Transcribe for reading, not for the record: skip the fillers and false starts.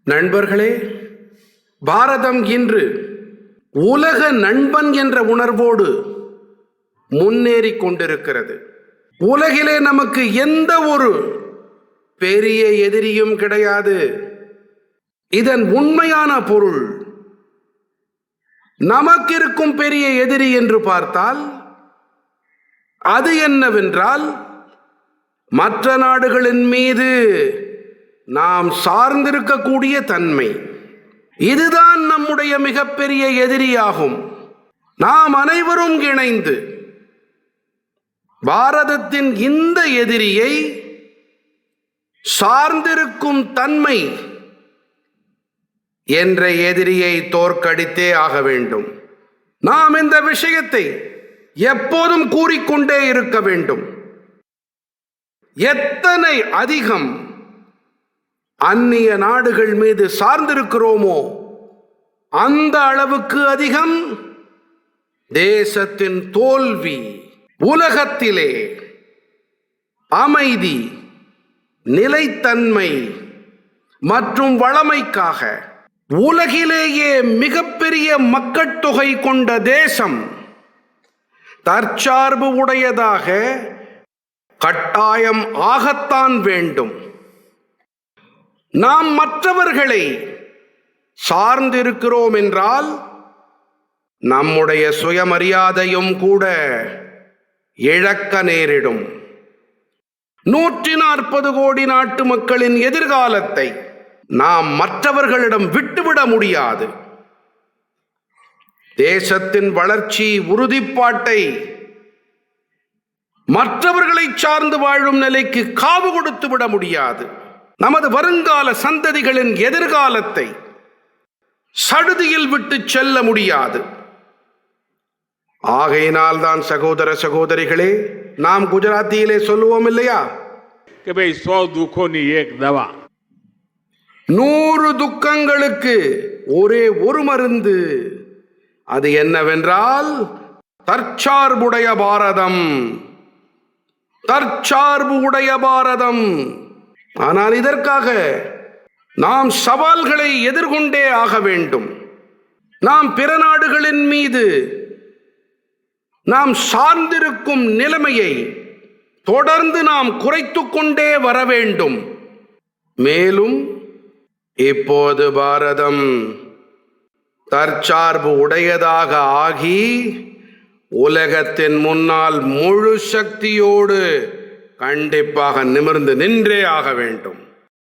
நண்பர்களே, பாரதம் இன்று உலக நண்பன் என்ற உணர்வோடு முன்னேறி கொண்டிருக்கிறது. உலகிலே நமக்கு எந்த ஒரு பெரிய எதிரியும் கிடையாது. இதன் உண்மையான பொருள், நமக்கு இருக்கும் பெரிய எதிரி என்று பார்த்தால் அது என்னவென்றால், மற்ற நாடுகளின் மீது நாம் சார்ந்திருக்கக்கூடிய தன்மை. இதுதான் நம்முடைய மிகப்பெரிய எதிரியாகும். நாம் அனைவரும் இணைந்து பாரதத்தின் இந்த எதிரியை, சார்ந்திருக்கும் தன்மை என்ற எதிரியை தோற்கடித்தே ஆக வேண்டும். நாம் இந்த விஷயத்தை எப்போதும் கூறிக்கொண்டே இருக்க வேண்டும். எத்தனை அதிகம் அந்நிய நாடுகள் மீது சார்ந்திருக்கிறோமோ அந்த அளவுக்கு அதிகம் தேசத்தின் தோல்வி, உலகத்திலே அமைதி, நிலைத்தன்மை மற்றும் வளமைக்காக உலகிலேயே மிகப்பெரிய மக்கட்தொகை கொண்ட தேசம் தற்சார்பு உடையதாக கட்டாயம் ஆகத்தான் வேண்டும். நாம் மற்றவர்களை சார்ந்திருக்கிறோம் என்றால் நம்முடைய சுயமரியாதையும் கூட இழக்க நேரிடும். 140 கோடி நாட்டு மக்களின் எதிர்காலத்தை நாம் மற்றவர்களிடம் விட்டுவிட முடியாது. தேசத்தின் வளர்ச்சி உறுதிப்பாட்டை மற்றவர்களை சார்ந்து வாழும் நிலைக்கு காவு கொடுத்து விட முடியாது. நமது வருங்கால சந்ததிகளின் எதிர்காலத்தை சடுதியில் விட்டு செல்ல முடியாது. ஆகையினால் தான் சகோதர சகோதரிகளே, நாம் குஜராத்தியிலே சொல்லுவோம் இல்லையா, 100 துக்கங்களுக்கு ஒரே ஒரு மருந்து. அது என்னவென்றால் தற்சார்புடைய பாரதம். தற்சார்பு உடைய பாரதம். ஆனால் இதற்காக நாம் சவால்களை எதிர்கொண்டே ஆக வேண்டும். நாம் பிற நாடுகளின் மீது நாம் சார்ந்திருக்கும் நிலைமையை தொடர்ந்து நாம் குறைத்துக் கொண்டே வர வேண்டும். மேலும் இப்போது பாரதம் தற்சார்பு உடையதாக ஆகி உலகத்தின் முன்னால் முழு சக்தியோடு கண்டிப்பாக நிமிர்ந்து நின்றே ஆக வேண்டும்.